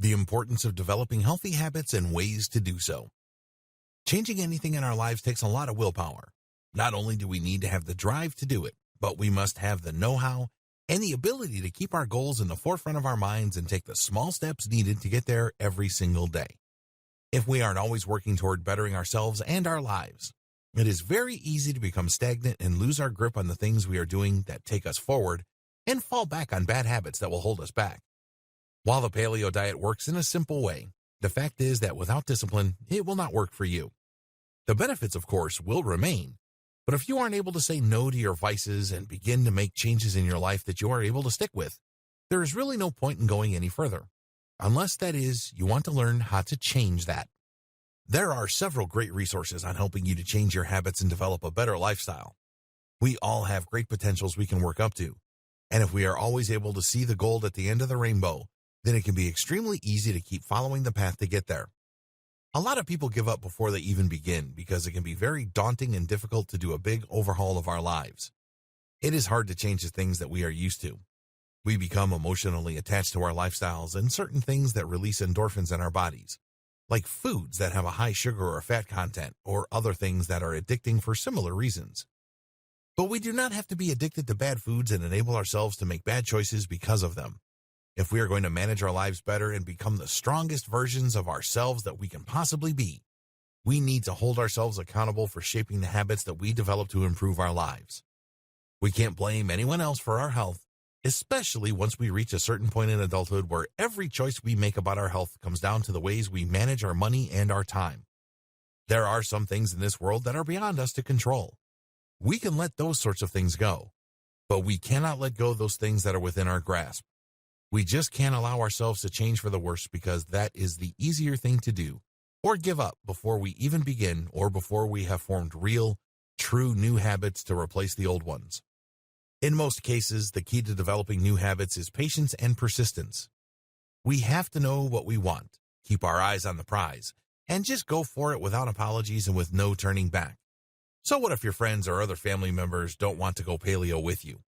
the importance of developing healthy habits and ways to do so. Changing anything in our lives takes a lot of willpower. Not only do we need to have the drive to do it, but we must have the know-how and the ability to keep our goals in the forefront of our minds and take the small steps needed to get there every single day. If we aren't always working toward bettering ourselves and our lives, it is very easy to become stagnant and lose our grip on the things we are doing that take us forward and fall back on bad habits that will hold us back. While the paleo diet works in a simple way, the fact is that without discipline, it will not work for you. The benefits, of course, will remain, but if you aren't able to say no to your vices and begin to make changes in your life that you are able to stick with, there is really no point in going any further. Unless, that is, you want to learn how to change that. There are several great resources on helping you to change your habits and develop a better lifestyle. We all have great potentials we can work up to, and if we are always able to see the gold at the end of the rainbow, then it can be extremely easy to keep following the path to get there. A lot of people give up before they even begin because it can be very daunting and difficult to do a big overhaul of our lives. It is hard to change the things that we are used to. We become emotionally attached to our lifestyles and certain things that release endorphins in our bodies, like foods that have a high sugar or fat content, or other things that are addicting for similar reasons. But we do not have to be addicted to bad foods and enable ourselves to make bad choices because of them. If we are going to manage our lives better and become the strongest versions of ourselves that we can possibly be, we need to hold ourselves accountable for shaping the habits that we develop to improve our lives. We can't blame anyone else for our health, especially once we reach a certain point in adulthood where every choice we make about our health comes down to the ways we manage our money and our time. There are some things in this world that are beyond us to control. We can let those sorts of things go, but we cannot let go of those things that are within our grasp. We just can't allow ourselves to change for the worse because that is the easier thing to do, or give up before we even begin or before we have formed real, true new habits to replace the old ones. In most cases, the key to developing new habits is patience and persistence. We have to know what we want, keep our eyes on the prize, and just go for it without apologies and with no turning back. So what if your friends or other family members don't want to go paleo with you?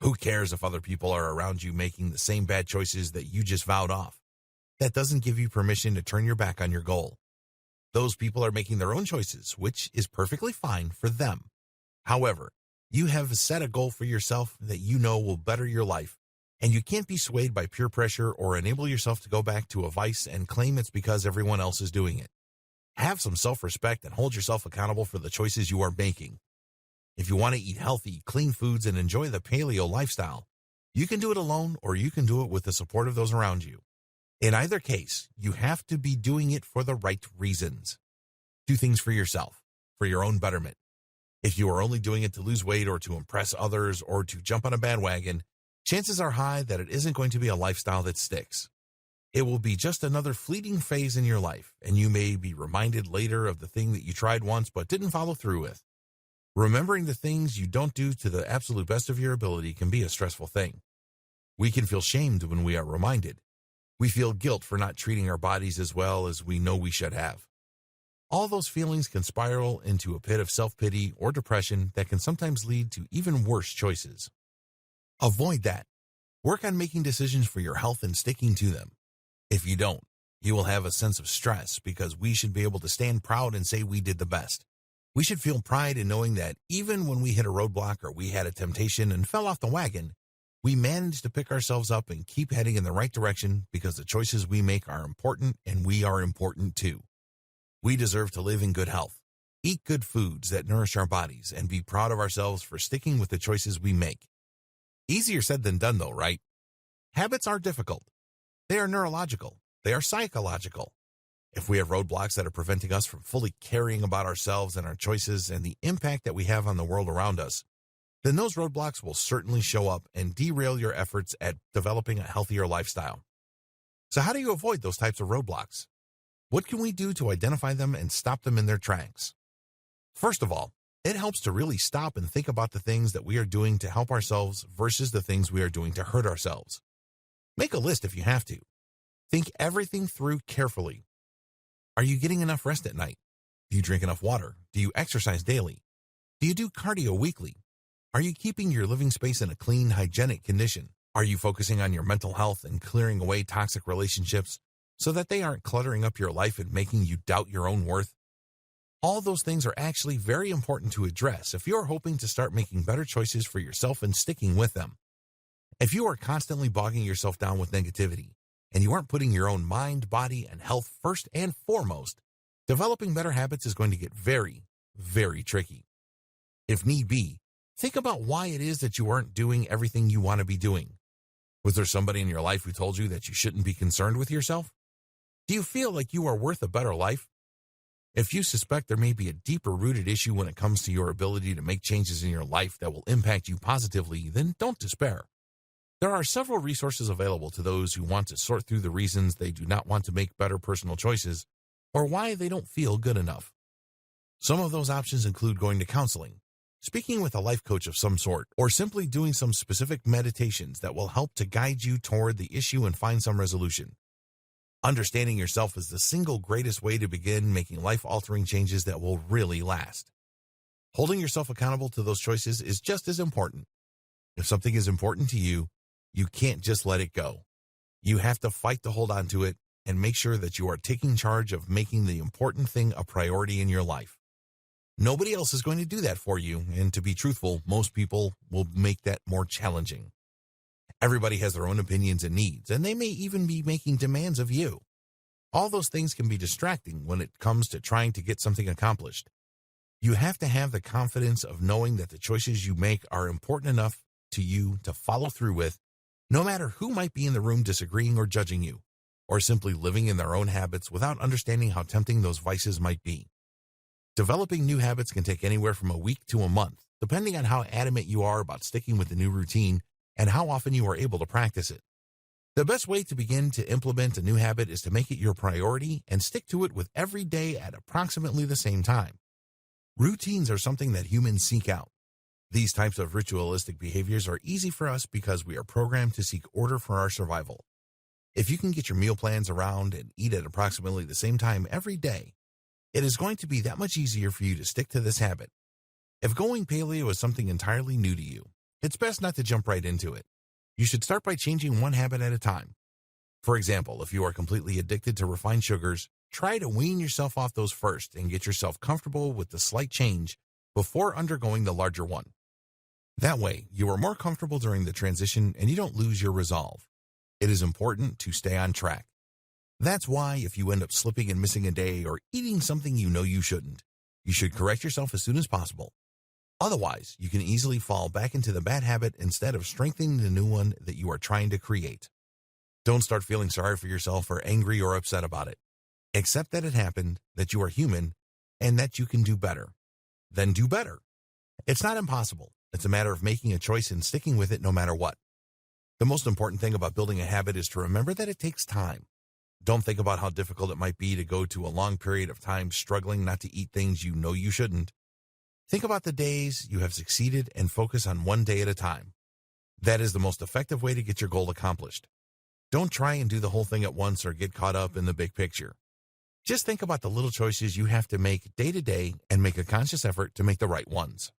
Who cares if other people are around you making the same bad choices that you just vowed off? That doesn't give you permission to turn your back on your goal. Those people are making their own choices, which is perfectly fine for them. However, you have set a goal for yourself that you know will better your life, and you can't be swayed by peer pressure or enable yourself to go back to a vice and claim it's because everyone else is doing it. Have some self-respect and hold yourself accountable for the choices you are making. If you want to eat healthy, clean foods and enjoy the paleo lifestyle, you can do it alone or you can do it with the support of those around you. In either case, you have to be doing it for the right reasons. Do things for yourself, for your own betterment. If you are only doing it to lose weight or to impress others or to jump on a bandwagon, chances are high that it isn't going to be a lifestyle that sticks. It will be just another fleeting phase in your life, and you may be reminded later of the thing that you tried once but didn't follow through with. Remembering the things you don't do to the absolute best of your ability can be a stressful thing. We can feel shamed when we are reminded. We feel guilt for not treating our bodies as well as we know we should have. All those feelings can spiral into a pit of self-pity or depression that can sometimes lead to even worse choices. Avoid that. Work on making decisions for your health and sticking to them. If you don't, you will have a sense of stress because we should be able to stand proud and say we did the best. We should feel pride in knowing that even when we hit a roadblock or we had a temptation and fell off the wagon, we managed to pick ourselves up and keep heading in the right direction because the choices we make are important and we are important too. We deserve to live in good health, eat good foods that nourish our bodies, and be proud of ourselves for sticking with the choices we make. Easier said than done though, right? Habits are difficult. They are neurological. They are psychological. If we have roadblocks that are preventing us from fully caring about ourselves and our choices and the impact that we have on the world around us, then those roadblocks will certainly show up and derail your efforts at developing a healthier lifestyle. So how do you avoid those types of roadblocks? What can we do to identify them and stop them in their tracks? First of all, it helps to really stop and think about the things that we are doing to help ourselves versus the things we are doing to hurt ourselves. Make a list if you have to. Think everything through carefully. Are you getting enough rest at night? Do you drink enough water? Do you exercise daily? Do you do cardio weekly? Are you keeping your living space in a clean, hygienic condition? Are you focusing on your mental health and clearing away toxic relationships? so that they aren't cluttering up your life and making you doubt your own worth? All those things are actually very important to address if you're hoping to start making better choices for yourself and sticking with them. If you are constantly bogging yourself down with negativity, and you aren't putting your own mind, body, and health first and foremost, developing better habits is going to get very, very tricky. If need be, think about why it is that you aren't doing everything you want to be doing. Was there somebody in your life who told you that you shouldn't be concerned with yourself? Do you feel like you are worth a better life? If you suspect there may be a deeper-rooted issue when it comes to your ability to make changes in your life that will impact you positively, then don't despair. There are several resources available to those who want to sort through the reasons they do not want to make better personal choices or why they don't feel good enough. Some of those options include going to counseling, speaking with a life coach of some sort, or simply doing some specific meditations that will help to guide you toward the issue and find some resolution. Understanding yourself is the single greatest way to begin making life-altering changes that will really last. Holding yourself accountable to those choices is just as important. If something is important to you, you can't just let it go. You have to fight to hold on to it and make sure that you are taking charge of making the important thing a priority in your life. Nobody else is going to do that for you, and to be truthful, most people will make that more challenging. Everybody has their own opinions and needs, and they may even be making demands of you. All those things can be distracting when it comes to trying to get something accomplished. You have to have the confidence of knowing that the choices you make are important enough to you to follow through with, no matter who might be in the room disagreeing or judging you, or simply living in their own habits without understanding how tempting those vices might be. Developing new habits can take anywhere from a week to a month, depending on how adamant you are about sticking with the new routine and how often you are able to practice it. The best way to begin to implement a new habit is to make it your priority and stick to it with every day at approximately the same time. Routines are something that humans seek out. These types of ritualistic behaviors are easy for us because we are programmed to seek order for our survival. If you can get your meal plans around and eat at approximately the same time every day, it is going to be that much easier for you to stick to this habit. If going paleo is something entirely new to you, it's best not to jump right into it. You should start by changing one habit at a time. For example, if you are completely addicted to refined sugars, try to wean yourself off those first and get yourself comfortable with the slight change before undergoing the larger one. That way, you are more comfortable during the transition and you don't lose your resolve. It is important to stay on track. That's why if you end up slipping and missing a day or eating something you know you shouldn't, you should correct yourself as soon as possible. Otherwise, you can easily fall back into the bad habit instead of strengthening the new one that you are trying to create. Don't start feeling sorry for yourself or angry or upset about it. Accept that it happened, that you are human, and that you can do better. Then do better. It's not impossible. It's a matter of making a choice and sticking with it no matter what. The most important thing about building a habit is to remember that it takes time. Don't think about how difficult it might be to go to a long period of time struggling not to eat things you know you shouldn't. Think about the days you have succeeded and focus on one day at a time. That is the most effective way to get your goal accomplished. Don't try and do the whole thing at once or get caught up in the big picture. Just think about the little choices you have to make day to day and make a conscious effort to make the right ones.